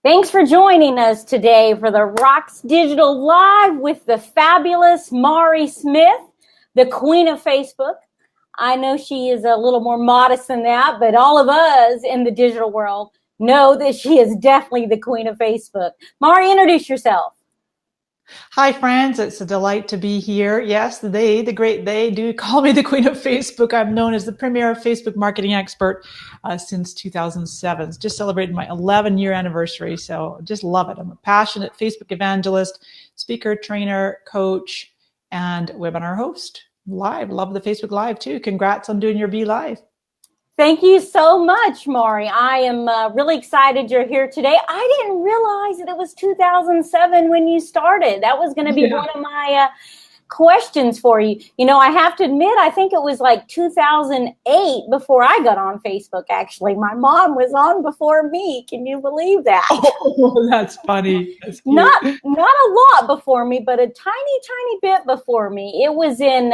Thanks for joining us today for the Rocks Digital Live with the fabulous Mari Smith, the queen of Facebook. I know she is a little more modest than that, but all of us in the digital world know that she is definitely the queen of Facebook. Mari, introduce yourself. Hi, friends. It's a delight to be here. Yes, the great they do call me the queen of Facebook. I'm known as the premier Facebook marketing expert since 2007. Just celebrated my 11-year anniversary. So just love it. I'm a passionate Facebook evangelist, speaker, trainer, coach, and webinar host. Live. Love the Facebook Live too. Congrats on doing your Be Live. Thank you so much, Mari. I am really excited you're here today. I didn't realize that it was 2007 when you started. That was going to be one of my questions for you. You know, I have to admit, I think it was like 2008 before I got on Facebook, actually. My mom was on before me. Can you believe that? Oh, that's funny. That's cute. Not a lot before me, but a tiny bit before me. It was in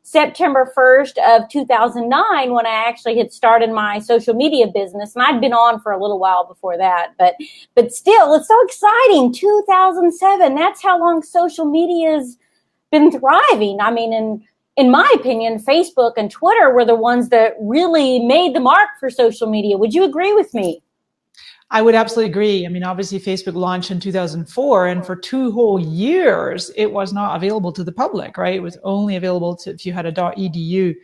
September 1st of 2009 when I actually had started my social media business, and I'd been on for a little while before that, but still, it's so exciting. 2007, that's how long social media's been thriving. I mean, in my opinion, Facebook and Twitter were the ones that really made the mark for social media. Would you agree with me? I would absolutely agree. I mean, obviously, Facebook launched in 2004, and for 2 whole years, it was not available to the public, right? It was only available to if you had a .edu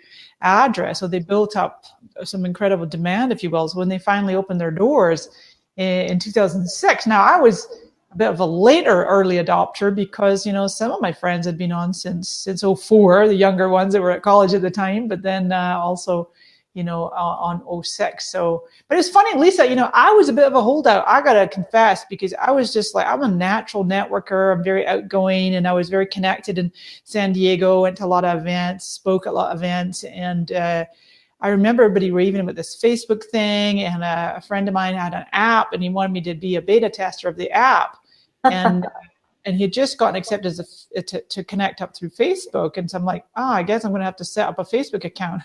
address. So they built up some incredible demand, if you will. So when they finally opened their doors in 2006, now I was a bit of a later early adopter because, you know, some of my friends had been on since '04, the younger ones that were at college at the time, but then also, you know, on '06. So, but it's funny, Lisa, you know, I was a bit of a holdout. I got to confess, because I was just like, I'm a natural networker. I'm very outgoing, and I was very connected in San Diego, went to a lot of events, spoke at a lot of events. And I remember everybody raving about this Facebook thing. And a friend of mine had an app, and he wanted me to be a beta tester of the app. And he had just gotten accepted to connect up through Facebook. And so I'm like, I guess I'm going to have to set up a Facebook account.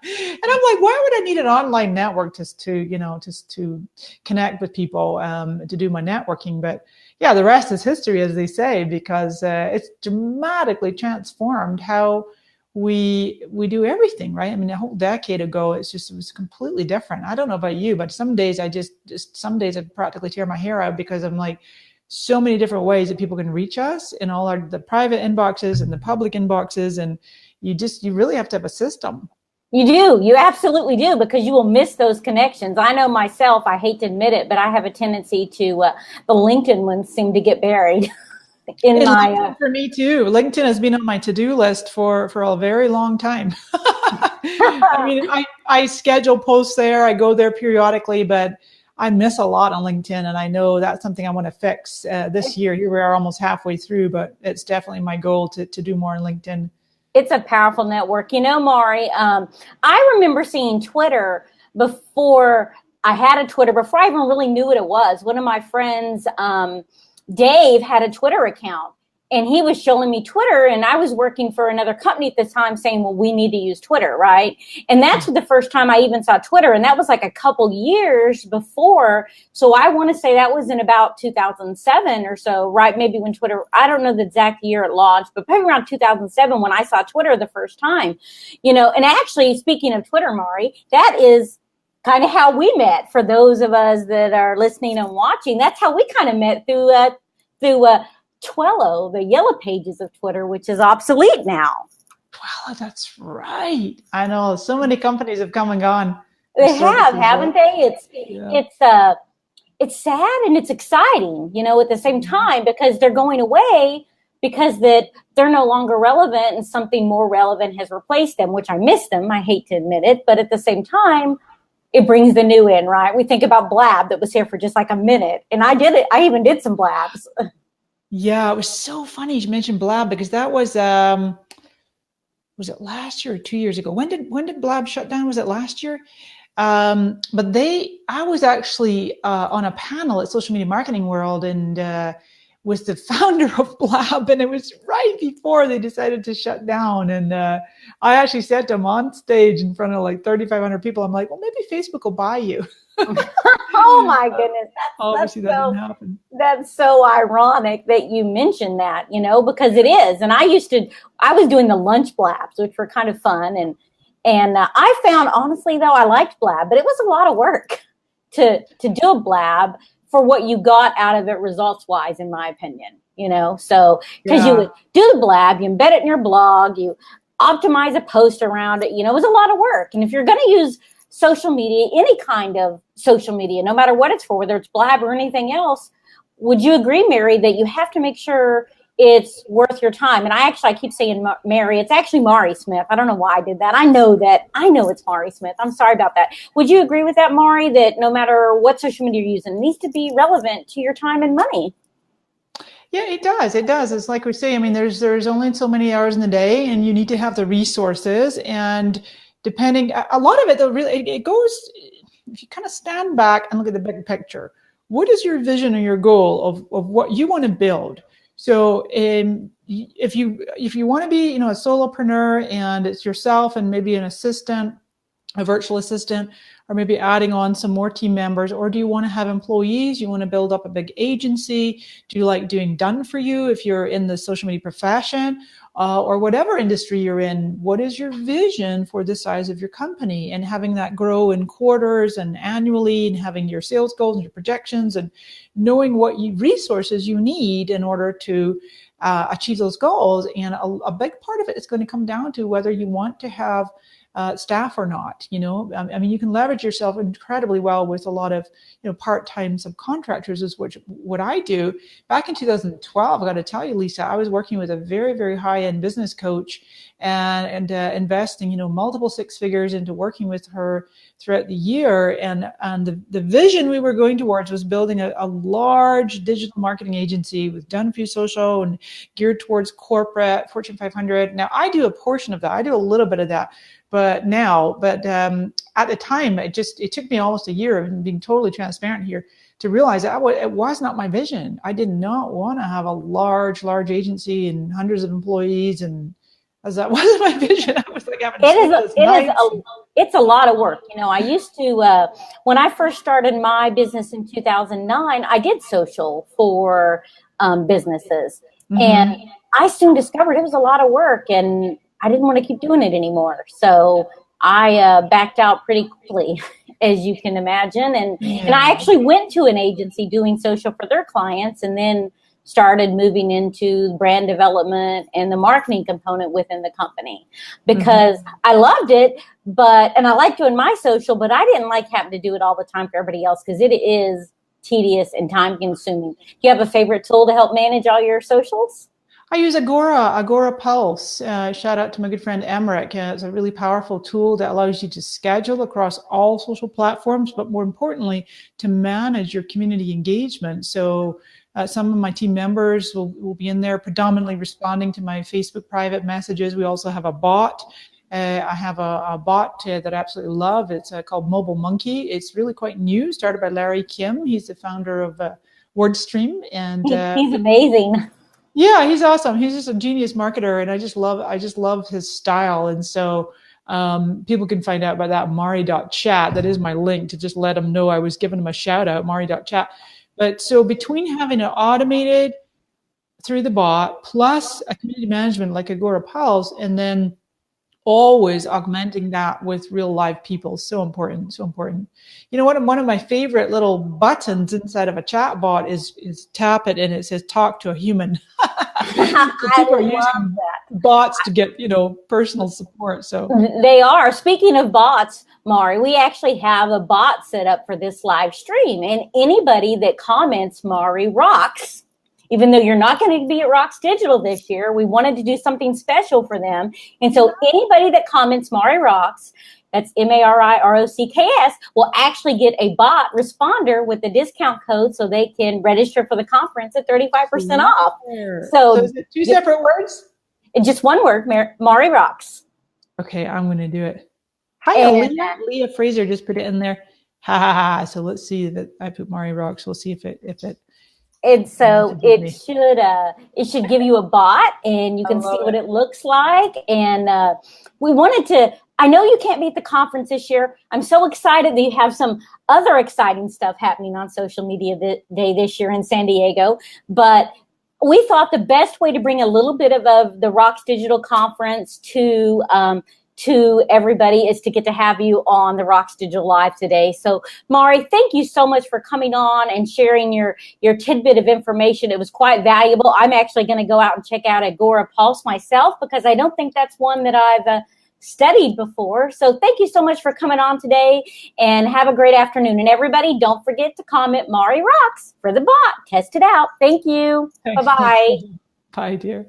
And I'm like, why would I need an online network just to connect with people, to do my networking? But yeah, the rest is history, as they say, because it's dramatically transformed how we do everything, right? I mean, a whole decade ago, it was completely different. I don't know about you, but some days I some days I practically tear my hair out because I'm like, so many different ways that people can reach us in all the private inboxes and the public inboxes. And you really have to have a system. You do. You absolutely do, because you will miss those connections. I know myself, I hate to admit it, but I have a tendency to, the LinkedIn ones seem to get buried. For me too. LinkedIn has been on my to-do list for a very long time. I mean, I schedule posts there. I go there periodically, but I miss a lot on LinkedIn, and I know that's something I want to fix this year. Here we are almost halfway through, but it's definitely my goal to do more on LinkedIn. It's a powerful network. You know, Mari, I remember seeing Twitter before I had a Twitter, before I even really knew what it was. One of my friends, Dave, had a Twitter account, and he was showing me Twitter, and I was working for another company at the time saying, well, we need to use Twitter, right? And that's the first time I even saw Twitter, and that was like a couple years before. So I want to say that was in about 2007 or so, right? Maybe when Twitter, I don't know the exact year it launched, but probably around 2007 when I saw Twitter the first time, you know. And actually, speaking of Twitter, Mari, that is kind of how we met. For those of us that are listening and watching, that's how we kind of met through Twello, the yellow pages of Twitter, which is obsolete now. Twello, that's right. I know so many companies have come and gone. They have, haven't they? It's sad and it's exciting, you know, at the same time, because they're going away, because that they're no longer relevant and something more relevant has replaced them, which I miss them. I hate to admit it, but at the same time, it brings the new in, right? We think about Blab that was here for just like a minute, and I did it. I even did some Blabs. Yeah, it was so funny you mentioned Blab, because that was it last year or 2 years ago? When did Blab shut down? Was it last year? But I was actually on a panel at Social Media Marketing World, and with the founder of Blab, and it was right before they decided to shut down. And I actually said to him on stage in front of like 3,500 people, I'm like, well, maybe Facebook will buy you. Oh Oh my goodness. Obviously that didn't happen. That's so ironic that you mentioned that, because it is. And I was doing the lunch blabs, which were kind of fun. And I found, honestly, though, I liked blab, but it was a lot of work to do a blab for what you got out of it results wise, in my opinion, so because you would do the blab, you embed it in your blog, you optimize a post around it, it was a lot of work. And if you're going to use social media, any kind of social media, no matter what it's for, whether it's blab or anything else, would you agree, Mary, that you have to make sure it's worth your time? And I keep saying Mary, it's actually Mari Smith. I don't know why I did that. I know it's Mari Smith. I'm sorry about that. Would you agree with that, Mari, that no matter what social media you're using, it needs to be relevant to your time and money? Yeah, it does. It does. It's like we say, there's only so many hours in the day, and you need to have the resources. And depending, a lot of it, though, really, it goes, if you kind of stand back and look at the big picture, what is your vision or your goal of what you want to build? So if you want to be, a solopreneur, and it's yourself and maybe an assistant, a virtual assistant, or maybe adding on some more team members, or do you want to have employees? You want to build up a big agency? Do you like doing done for you if you're in the social media profession, or whatever industry you're in? What is your vision for the size of your company, and having that grow in quarters and annually, and having your sales goals and your projections, and knowing what resources you need in order to achieve those goals. And a big part of it is going to come down to whether you want to have staff or not. You can leverage yourself incredibly well with a lot of part-time subcontractors, is what I do. Back in 2012, I got to tell you, Lisa, I was working with a very, very high-end business coach and investing multiple six figures into working with her throughout the year. And the vision we were going towards was building a large digital marketing agency with done for you social and geared towards corporate Fortune 500. Now I do a portion of that. I do a little bit of that. But at the time, it took me almost a year, of being totally transparent here, to realize that it was not my vision. I did not want to have a large agency and hundreds of employees, and as that wasn't my vision. I was like, it's a lot of work. I used to, when I first started my business in 2009, I did social for businesses. Mm-hmm. And I soon discovered it was a lot of work, and I didn't want to keep doing it anymore. So I backed out pretty quickly, as you can imagine. And I actually went to an agency doing social for their clients, and then started moving into brand development and the marketing component within the company, because I loved it, and I liked doing my social, but I didn't like having to do it all the time for everybody else, because it is tedious and time consuming. Do you have a favorite tool to help manage all your socials? I use Agora Pulse. Shout out to my good friend Emmerich. It's a really powerful tool that allows you to schedule across all social platforms, but more importantly, to manage your community engagement. So some of my team members will be in there predominantly responding to my Facebook private messages. We also have a bot. I have a bot that I absolutely love. It's called Mobile Monkey. It's really quite new, started by Larry Kim. He's the founder of WordStream. And he's amazing. Yeah, he's awesome. He's just a genius marketer, and I just love his style. And so people can find out about that, Mari.chat. That is my link to just let them know I was giving him a shout out, Mari.chat. But so between having it automated through the bot, plus a community management like Agora Pulse, and then always augmenting that with real live people, so important, so important. One of my favorite little buttons inside of a chat bot is tap it and it says talk to a human. So people are using bots to get personal support. So they are. Speaking of bots, Mari, we actually have a bot set up for this live stream, and anybody that comments Mari Rocks, even though you're not going to be at Rocks Digital this year, we wanted to do something special for them. And so anybody that comments Mari Rocks, that's MARIROCKS, will actually get a bot responder with the discount code, so they can register for the conference at 35% off. So is it two separate words? Just one word, Mari Rocks. Okay, I'm going to do it. Hi, Leah Fraser just put it in there. Ha ha ha. So let's see that I put Mari Rocks. We'll see if it and so it should give you a bot, and you can see what it looks like. And we wanted to I know you can't be at the conference this year. I'm so excited that you have some other exciting stuff happening on social media day this year in San Diego. But we thought the best way to bring a little bit of the Rocks Digital Conference to everybody is to get to have you on the Rocks Digital Live today. So Mari, thank you so much for coming on and sharing your tidbit of information. It was quite valuable. I'm actually going to go out and check out Agora Pulse myself because I don't think that's one that I've studied before. So thank you so much for coming on today, and have a great afternoon. And everybody, don't forget to comment Mari Rocks for the bot. Test it out. Thank you. Bye-bye. Bye, dear.